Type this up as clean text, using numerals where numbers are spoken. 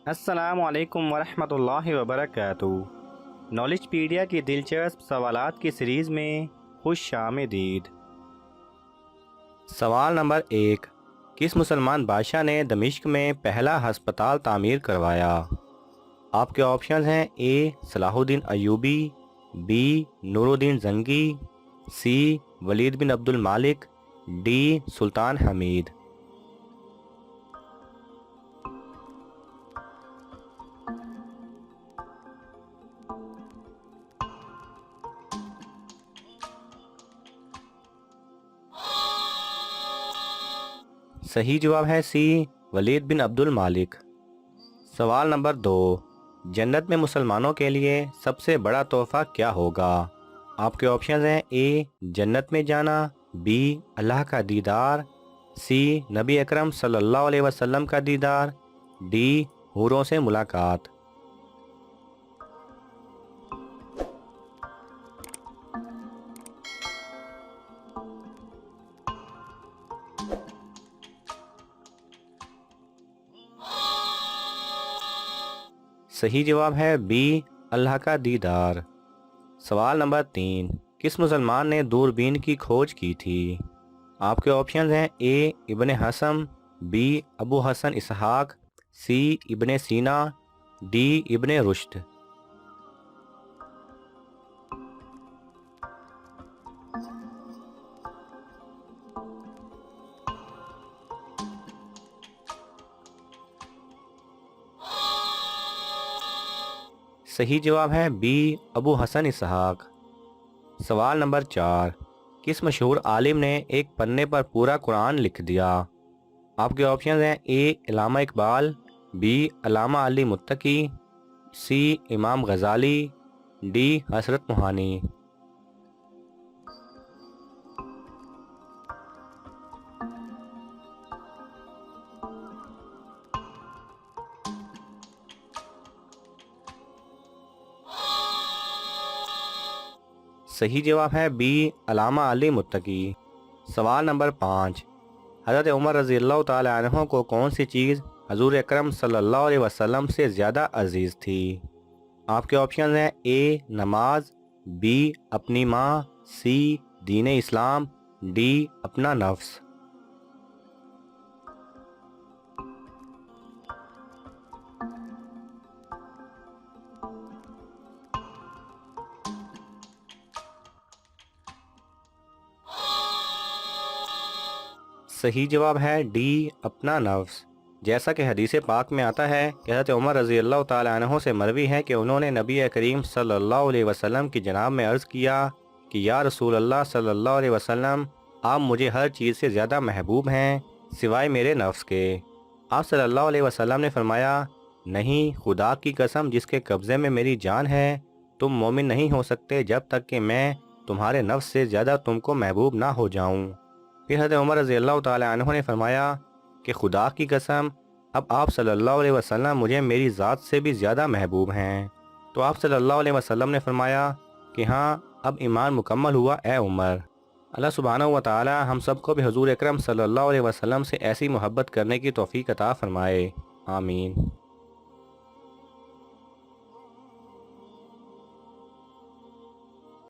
السلام علیکم ورحمۃ اللہ وبرکاتہ۔ نالج پیڈیا کی دلچسپ سوالات کی سیریز میں خوش آمدید۔ سوال نمبر 1، کس مسلمان بادشاہ نے دمشق میں پہلا ہسپتال تعمیر کروایا؟ آپ کے آپشنز ہیں اے صلاح الدین Ayubi, be Noor Uddin Zangi, C Walid bin Abdul Malik, D سلطان حمید۔ صحیح جواب ہے سی ولید بن عبد المالک۔ سوال نمبر 2، جنت میں مسلمانوں کے لیے سب سے بڑا تحفہ کیا ہوگا؟ آپ کے آپشنز ہیں اے جنت میں جانا، بی اللہ کا دیدار، سی نبی اکرم صلی اللہ علیہ وسلم کا دیدار، ڈی حوروں سے ملاقات۔ صحیح جواب ہے بی اللہ کا دیدار۔ سوال نمبر 3، کس مسلمان نے دوربین کی کھوج کی تھی؟ آپ کے آپشنز ہیں اے ابن حسم، بی ابو حسن اسحاق، سی ابن سینا، ڈی ابن رشد۔ صحیح جواب ہے بی ابو حسن اسحاق۔ سوال نمبر 4، کس مشہور عالم نے ایک پنے پر پورا قرآن لکھ دیا؟ آپ کے آپشنز ہیں اے علامہ اقبال، بی علامہ علی متقی، سی امام غزالی، ڈی حضرت موہانی۔ صحیح جواب ہے بی علامہ علی متقی۔ سوال نمبر 5، حضرت عمر رضی اللہ تعالی عنہ کو کون سی چیز حضور اکرم صلی اللہ علیہ وسلم سے زیادہ عزیز تھی؟ آپ کے آپشنز ہیں اے نماز، بی اپنی ماں، سی دین اسلام، ڈی اپنا نفس۔ صحیح جواب ہے ڈی اپنا نفس۔ جیسا کہ حدیث پاک میں آتا ہے کہ حضرت عمر رضی اللہ تعالی عنہ سے مروی ہے کہ انہوں نے نبی کریم صلی اللہ علیہ وسلم کی جناب میں عرض کیا کہ یا رسول اللہ صلی اللہ علیہ وسلم، آپ مجھے ہر چیز سے زیادہ محبوب ہیں سوائے میرے نفس کے۔ آپ صلی اللہ علیہ وسلم نے فرمایا، نہیں، خدا کی قسم جس کے قبضے میں میری جان ہے، تم مومن نہیں ہو سکتے جب تک کہ میں تمہارے نفس سے زیادہ تم کو محبوب نہ ہو جاؤں۔ پھر حضرت عمر رضی اللہ تعالی عنہ نے فرمایا کہ خدا کی قسم، اب آپ صلی اللہ علیہ وسلم مجھے میری ذات سے بھی زیادہ محبوب ہیں۔ تو آپ صلی اللہ علیہ وسلم نے فرمایا کہ ہاں، اب ایمان مکمل ہوا اے عمر۔ اللہ سبحانہ و تعالی ہم سب کو بھی حضور اکرم صلی اللہ علیہ وسلم سے ایسی محبت کرنے کی توفیق عطا فرمائے، آمین۔